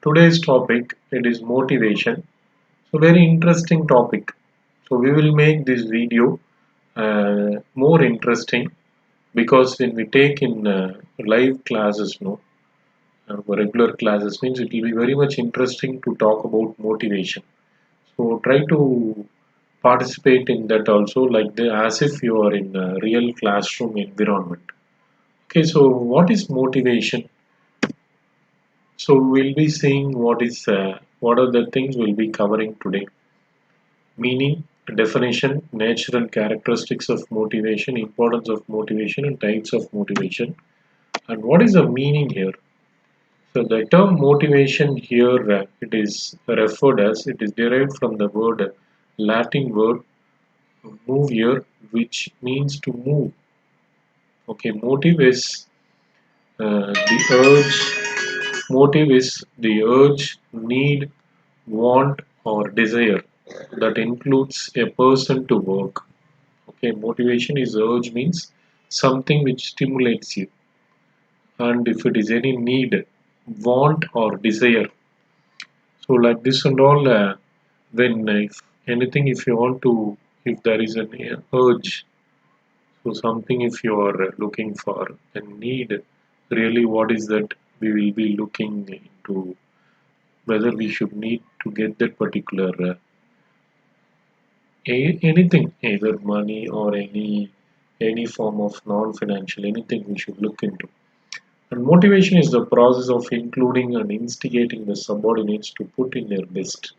Today's topic it is motivation. So very interesting topic. So we will make this video more interesting because when we take in live classes, no, regular classes means it will be very much interesting to talk about motivation. So try to participate in that also as if you are in a real classroom environment. Okay, so what is motivation? So we'll be seeing what are the things we'll be covering today. Meaning, definition, natural characteristics of motivation, importance of motivation, and types of motivation. And what is the meaning here? So the term motivation here it is referred as it is derived from the word Latin word move here, which means to move. Okay, motive is the urge. Motive is the urge, need, want, or desire that includes a person to work. Okay, motivation is urge means something which stimulates you, and if it is any need, want, or desire. So, like this and all, when if anything, if you want to, if there is an urge, so something if you are looking for a need, really what is that we will be looking into whether we should need to get that particular anything, either money or any form of non-financial anything we should look into. And motivation is the process of including and instigating the subordinates to put in their best.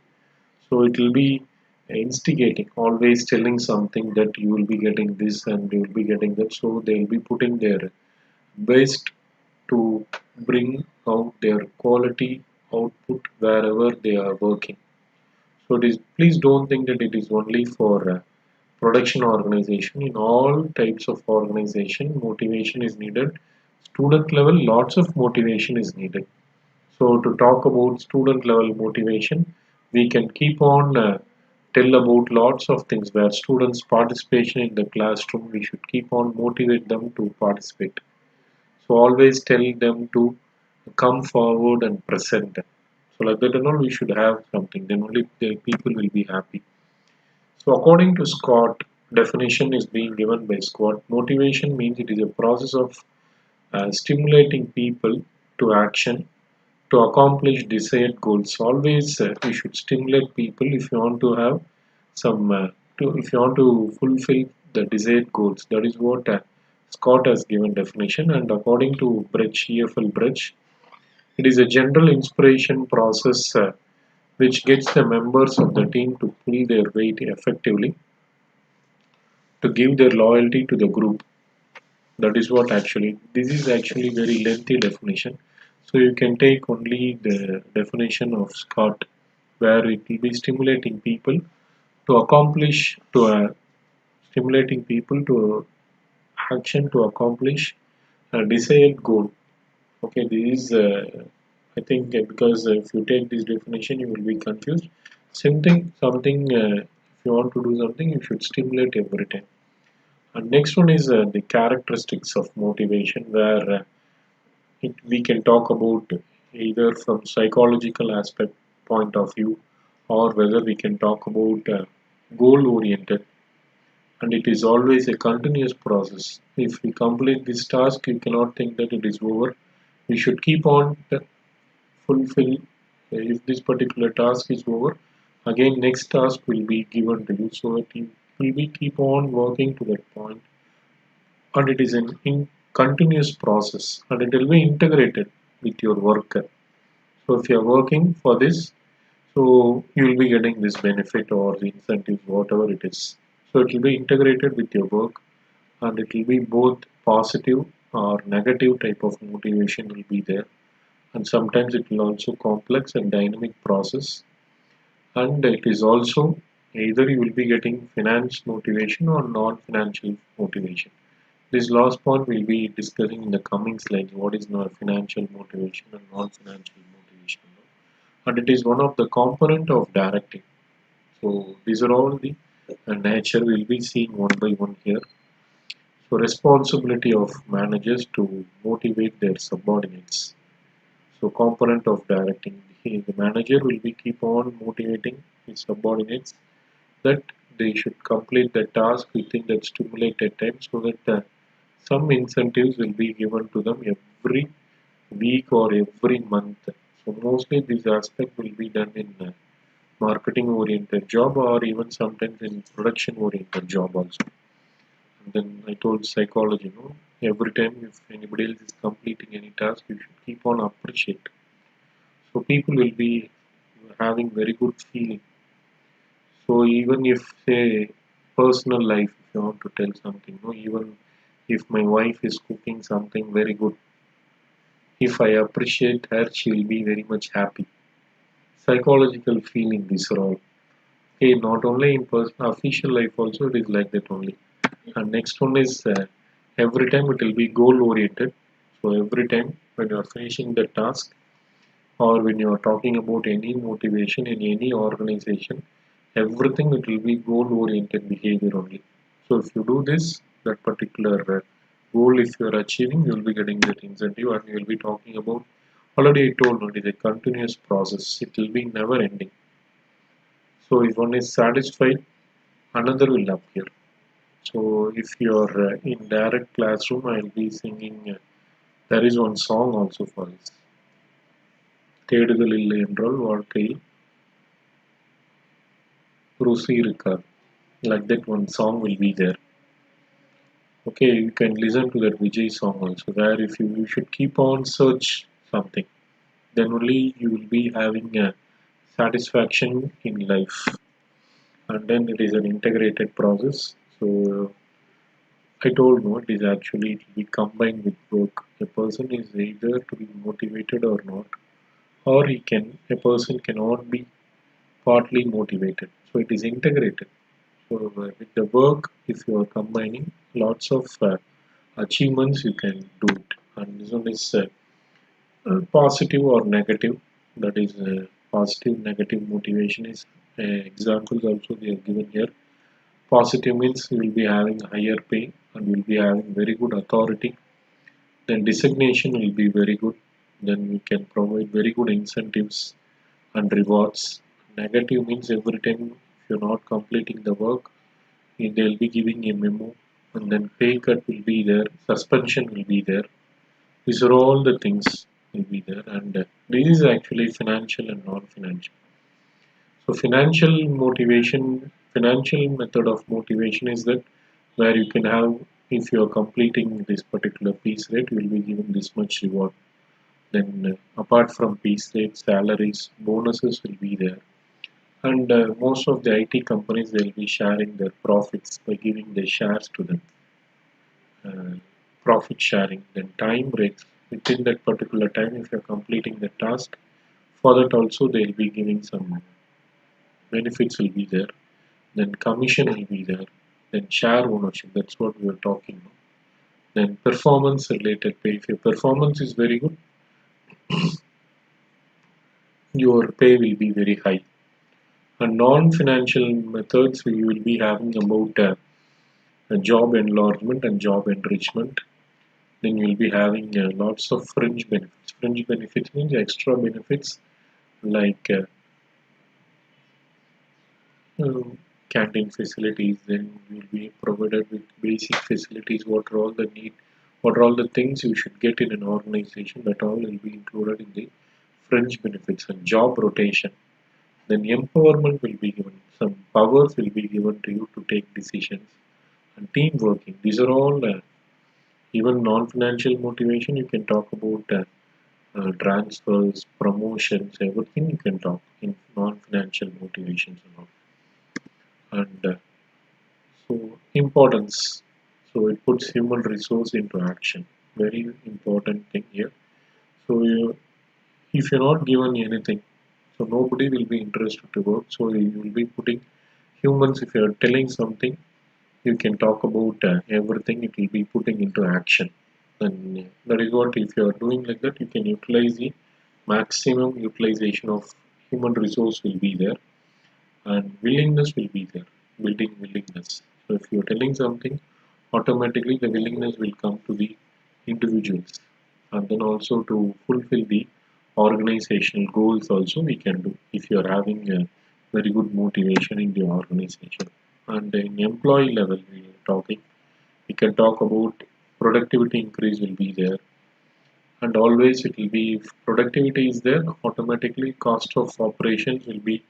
So it will be instigating, always telling something that you will be getting this and you will be getting that. So they will be putting their best to bring out their quality output wherever they are working. So it is, please don't think that it is only for production organization. In all types of organization, motivation is needed. Student level, lots of motivation is needed. So to talk about student level motivation, we can keep on tell about lots of things where students participation in the classroom. We should keep on motivate them to participate. So always tell them to come forward and present. So like that and all, we should have something. Then only the people will be happy. So according to Scott, definition is being given by Scott. Motivation means it is a process of stimulating people to action to accomplish desired goals. Always you should stimulate people if you want to have some if you want to fulfill the desired goals. That is what Scott has given definition. And according to Bridge, EFL Bridge, it is a general inspiration process which gets the members of the team to pull their weight effectively to give their loyalty to the group. That is what actually, this is actually very lengthy definition. So you can take only the definition of Scott, where it will be stimulating people to accomplish, stimulating people to action to accomplish a desired goal. Okay, this is, I think, because if you take this definition, you will be confused. Something, if you want to do something, you should stimulate every time. And next one is the characteristics of motivation, where we can talk about either from psychological aspect point of view, or whether we can talk about goal oriented, and it is always a continuous process. If we complete this task, you cannot think that it is over. We should keep on fulfill. If this particular task is over, again next task will be given to you, so that you will be keep on working to that point, and it is an continuous process, and it will be integrated with your work. So if you are working for this, so you will be getting this benefit or the incentives, whatever it is. So it will be integrated with your work, and it will be both positive or negative type of motivation will be there, and sometimes it will also complex and dynamic process, and it is also either you will be getting finance motivation or non-financial motivation. This last point we'll be discussing in the coming slides. What is financial motivation and non-financial motivation? And it is one of the component of directing. So these are all the nature we'll be seeing one by one here. So responsibility of managers to motivate their subordinates. So component of directing. The manager will be keep on motivating his subordinates that they should complete the task within that stimulated time so that some incentives will be given to them every week or every month. So mostly this aspect will be done in marketing oriented job or even sometimes in production oriented job also. And then I told psychology, every time if anybody else is completing any task, you should keep on appreciate. So people will be having very good feeling. So even if say personal life, if you want to tell something, even if my wife is cooking something very good, if I appreciate her, she will be very much happy. Psychological feeling this role. Okay, not only in personal, official life also it is like that only. And next one is every time it will be goal oriented. So every time when you are finishing the task or when you are talking about any motivation in any organization, everything it will be goal oriented behavior only. So if you do this, that particular goal, if you are achieving, you will be getting that incentive and you will be talking about. Already I told you, it is a continuous process. It will be never ending. So if one is satisfied, another will appear. So if you're in direct classroom, I'll be singing. There is one song also for this. தேடுதல் இல்லை என்றால் வாழ்க்கையில் ருசி இருக்காது. Like that one song will be there. Okay, you can listen to that Vijay song also. Where if you should keep on search something, then only you will be having a satisfaction in life. And then it is an integrated process. So I told no, it is actually to be combined with work. A person is either to be motivated or not, or a person cannot be partly motivated. So it is integrated. So with the work, if you are combining lots of achievements, you can do it. And this one is positive or negative. That is positive, negative motivation is examples also they are given here. Positive means you will be having higher pay and you will be having very good authority. Then designation will be very good. Then we can provide very good incentives and rewards. Negative means every time if you're not completing the work, they'll be giving a memo and then pay cut will be there, suspension will be there. These are all the things will be there, and this is actually financial and non-financial. So financial method of motivation is that where you can have, if you are completing this particular piece rate, you will be given this much reward. Then apart from piece rate, salaries, bonuses will be there. And most of the IT companies, they'll be sharing their profits by giving their shares to them. Uh, Profit sharing, then time breaks. Within that particular time, if you're completing the task, for that also they'll be giving some benefits will be there. Then commission will be there. Then share ownership. That's what we were talking about. Then performance related pay. If your performance is very good, your pay will be very high. And non-financial methods, we will be having about job enlargement and job enrichment. Then you'll be having lots of fringe benefits. Fringe benefits means extra benefits like canteen facilities. Then you'll be provided with basic facilities. What are all the things you should get in an organization? That all will be included in the fringe benefits and job rotation. Then empowerment will be given. Some powers will be given to you to take decisions and team working. These are all even non-financial motivation. You can talk about transfers, promotions, everything you can talk in non-financial motivations and all. And so importance. So it puts human resource into action. Very important thing here. So if you're not given anything, so nobody will be interested to work. So you will be putting humans. If you're telling something, you can talk about everything. It will be putting into action. And that is what if you are doing like that, you can utilize the maximum utilization of human resource will be there and willingness will be there, building willingness. So if you're telling something, automatically the willingness will come to the individuals and then also to fulfill the organizational goals also we can do if you are having a very good motivation in the organization. And in employee level we can talk about productivity increase will be there, and always it will be, if productivity is there, automatically cost of operations will be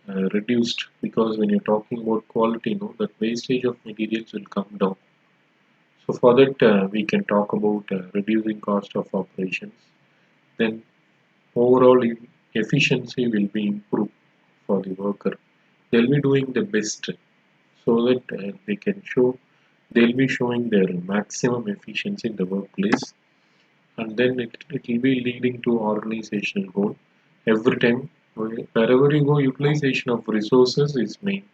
reduced, because when you're talking about quality, that wastage of materials will come down. So for that we can talk about reducing cost of operations. Then overall efficiency will be improved for the worker. They'll be doing the best, so that they'll be showing their maximum efficiency in the workplace. And then it will be leading to organizational goal. Every time, wherever you go, utilization of resources is main,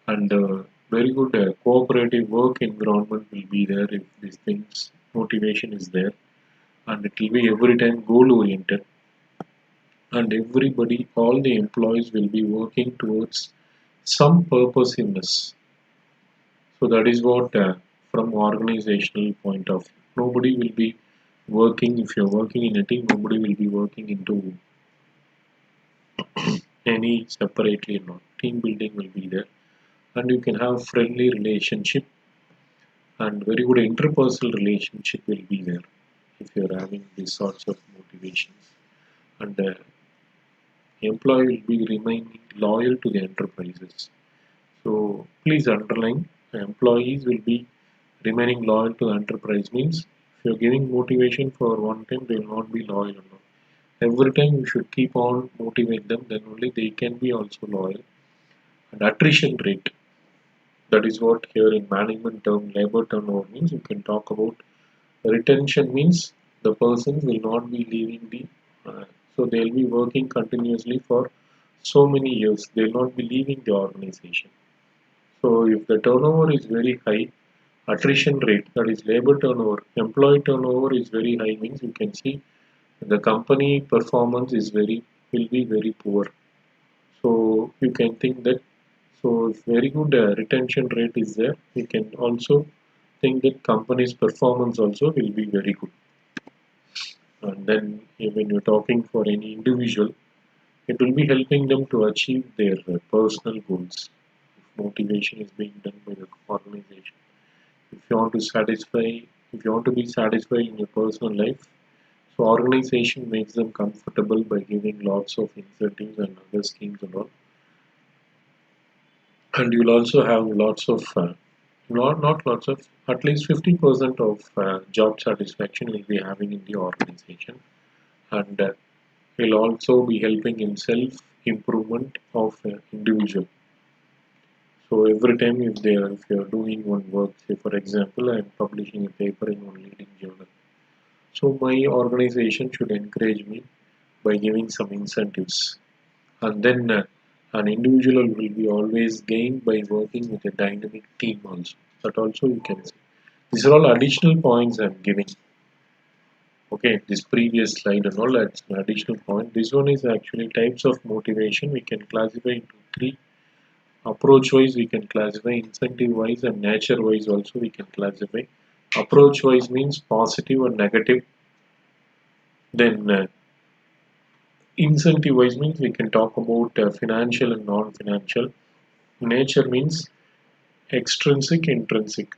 and very good cooperative work environment will be there if these things motivation is there, and it will be every time goal oriented, and everybody, all the employees will be working towards some purpose in this. So that is what, from organizational point of view, nobody will be working, if you're working in a team, nobody will be working into any separately. Not team building will be there, and you can have friendly relationship, and very good interpersonal relationship will be there if you're having these sorts of motivations. And employee will be remaining loyal to the enterprises. So please underline, employees will be remaining loyal to the enterprise. Means if you're giving motivation for one time, they will not be loyal or not. Every time you should keep on motivate them, then only they can be also loyal. And attrition rate, that is what here in management term labor turnover means. You can talk about retention, means the person will not be leaving the so they'll be working continuously for so many years, they'll not be leaving the organization. So if the turnover is very high, attrition rate, that is labor turnover, employee turnover is very high, means you can see the company performance is will be very poor. So you can think that, so if very good retention rate is there, we can also think that company's performance also will be very good. And then when you're talking for any individual, it will be helping them to achieve their personal goals. If motivation is being done by the organization, if you want to satisfy, if you want to be satisfied in your personal life, so organization makes them comfortable by giving lots of incentives and other schemes and all. And you'll also have lots of not lots of, at least 50% of job satisfaction will be having in the organization, and will also be helping in self improvement of individual. So every time if you are doing one work, say for example I am publishing a paper in one leading journal, so my organization should encourage me by giving some incentives. And then an individual will be always gained by working with a dynamic team also. That also you can see. These are all additional points I'm giving. Okay, this previous slide and all, that's an additional point. This one is actually types of motivation. We can classify into three. Approach wise we can classify, incentive wise and nature wise also we can classify. Approach wise means positive and negative. Then incentive wise means we can talk about financial and non-financial. Nature means extrinsic, intrinsic.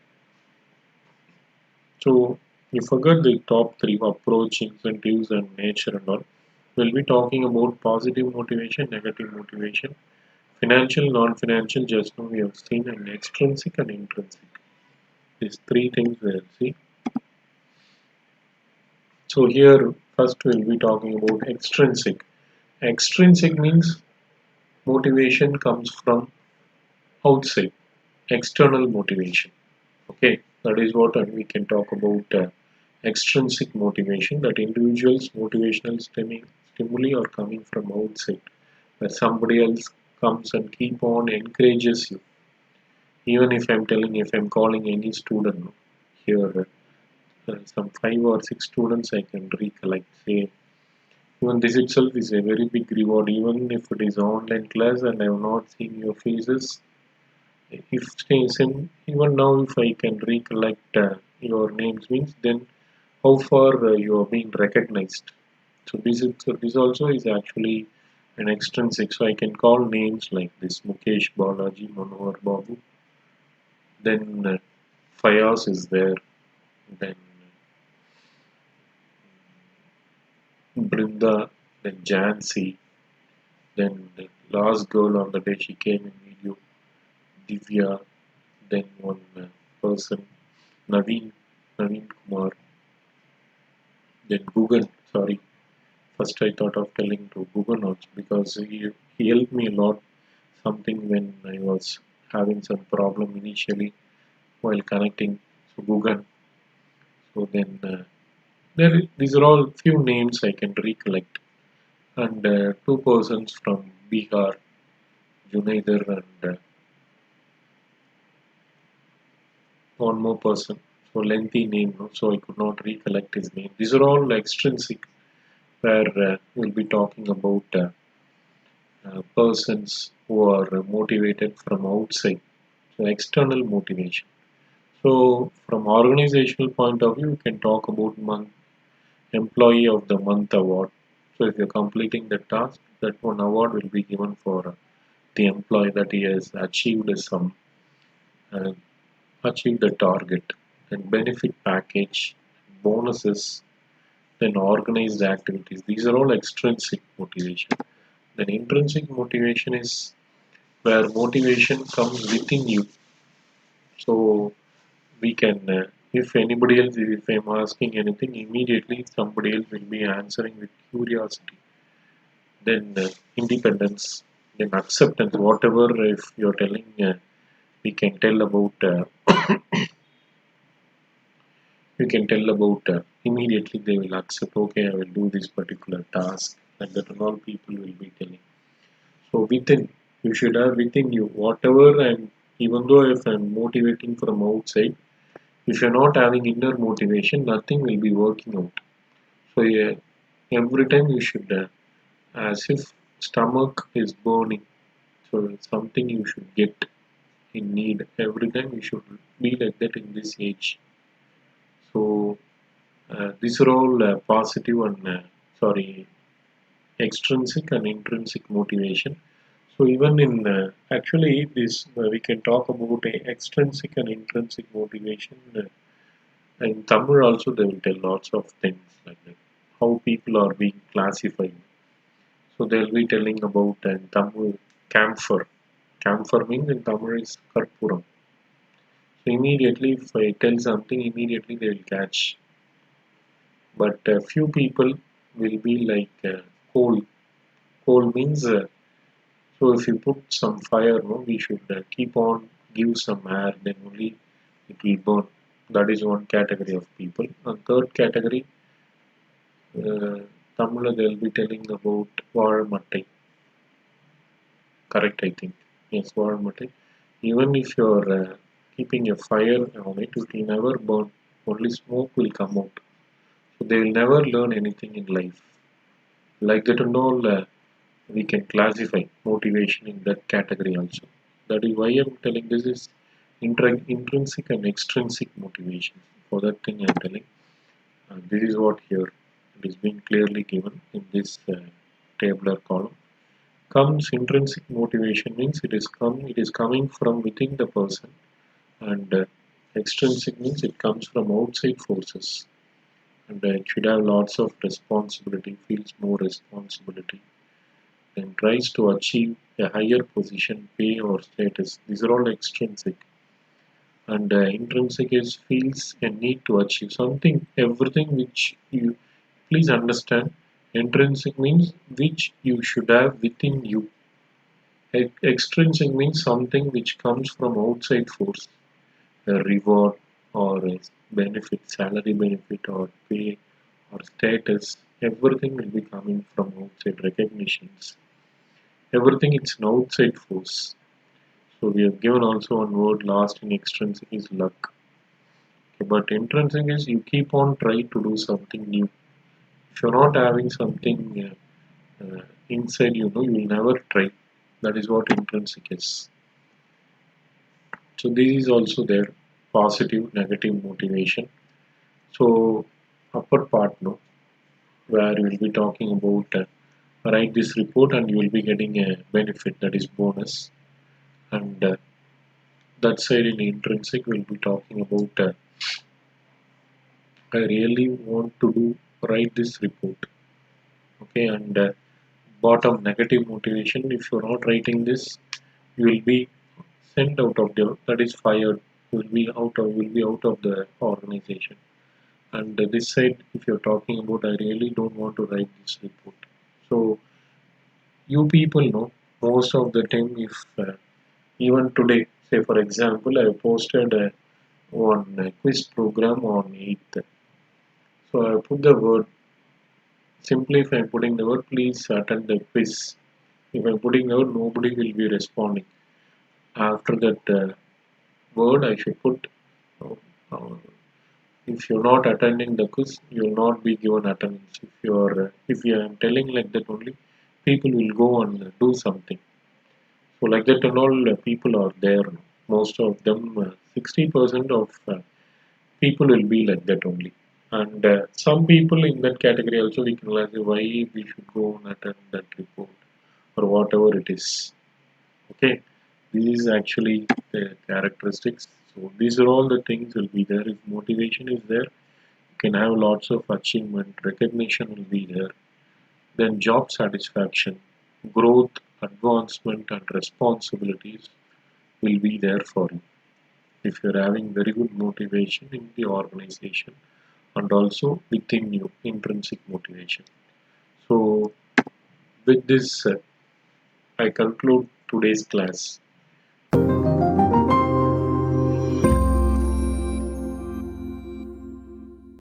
So you forget the top three: approach, incentives, and nature and all. We'll be talking about positive motivation, negative motivation, financial, non-financial. Just now we have seen, and extrinsic and intrinsic. These three things we'll see. So here first we'll be talking about extrinsic. Extrinsic means motivation comes from outside, external motivation. Okay, that is what we can talk about extrinsic motivation, that individuals motivational stimuli are coming from outside, where somebody else comes and keep on encourages you. Even if I'm telling, if I'm calling any student here, some 5 or 6 students I can recollect, say, even this itself is a very big reward, even if it is online class and I have not seen your faces. If even now if I can recollect your names, means then how far you are being recognized. So this also is actually an extrinsic. So I can call names like this: Mukesh, Balaji, Manohar, Babu. Then Fayaz is there. Then Brinda. Then Jansi. Then the last girl on the day she came in video, Divya. Then one person, Naveen, Naveen Kumar. Then Gugan. Sorry, first I thought of telling to Gugan also because he helped me a lot. Something when I was having some problem initially while connecting. So Gugan. So then these are all few names I can recollect, and two persons from Bihar, Junaider, and one more person. So lengthy name, no? So I could not recollect his name. These are all extrinsic, where we'll be talking about persons who are motivated from outside. So external motivation. So from organizational point of view, we can talk about employee of the month award. So if you're completing the task, that one award will be given for the employee that he has uh, achieved the target. And benefit package, bonuses, then organized activities. These are all extrinsic motivation. Then intrinsic motivation is where motivation comes within you. So we can, if anybody else, if I'm asking anything, immediately somebody else will be answering with curiosity. Then independence, then acceptance. Whatever if you're telling, we can tell about. You can tell about immediately they will accept. Okay, I will do this particular task, and that and all people will be telling. So within, you should have within you whatever. And even though if I'm motivating from outside, if you're not having inner motivation, nothing will be working out. So yeah, every time you should, as if stomach is burning. So it's something you should get in need. Every time you should be like that in this age. So these are all positive and sorry, extrinsic and intrinsic motivation. So even in actually this we can talk about a extrinsic and intrinsic motivation. In Tamil also they will tell lots of things like that. How people are being classified. So they'll be telling about in Tamil camphor. Camphor means in Tamil is karpuram. So immediately if I tell something, immediately they will catch. But few people will be like coal. Coal means so if you put some fire, no, we should keep on give some air, then only it will burn. That is one category of people. And third category, Tamil they'll be telling about Vazhamattai. Correct, I think. Yes, Vazhamattai. Even if you're keeping a fire on it, it will never burn. Only smoke will come out. So they will never learn anything in life. Like that and all, we can classify motivation in that category also. That is why I'm telling this is intrinsic and extrinsic motivation. For that thing I'm telling. This is what here it is being clearly given in this tabular column. Comes intrinsic motivation means it is coming from within the person, and extrinsic means it comes from outside forces, and it should have lots of responsibility, feels more responsibility, and tries to achieve a higher position, pay, or status. These are all extrinsic. And intrinsic is feels a need to achieve something, everything which you please understand. Intrinsic means which you should have within you. Extrinsic means something which comes from outside force, a reward or a benefit, salary benefit or pay or status. Everything will be coming from outside recognitions. Everything it's an outside force. So we have given also one word last in extrinsic is luck. Okay, but intrinsic is you keep on trying to do something new. If you're not having something inside you know, you will never try. That is what intrinsic is. So this is also there, positive, negative motivation. So upper part, no. where you will be talking about write this report and you will be getting a benefit, that is bonus. And that side in intrinsic we'll be talking about I really want to do write this report. Okay, and bottom negative motivation, if you're not writing this you will be sent out of the, that is fired, you will be out of the organization. And this side if you're talking about I really don't want to write this report. So you people know, most of the time if even today, say for example I posted one quiz program on 8th. So I put the word, simply if I'm putting the word please attend the quiz. If I'm putting the word nobody will be responding. After that word I should put uh, uh, if you're not attending the quiz you will not be given attendance. If you am telling like that only, people will go and do something. So like that and all people are there. Most of them, 60% of people will be like that only. And some people in that category also we can realize why we should go and attend that report or whatever it is. Okay, this is actually the characteristics. So these are all the things will be there. If motivation is there, you can have lots of achievement, recognition will be there. Then job satisfaction, growth, advancement, and responsibilities will be there for you if you're having very good motivation in the organization and also within you intrinsic motivation. So with this I conclude today's class.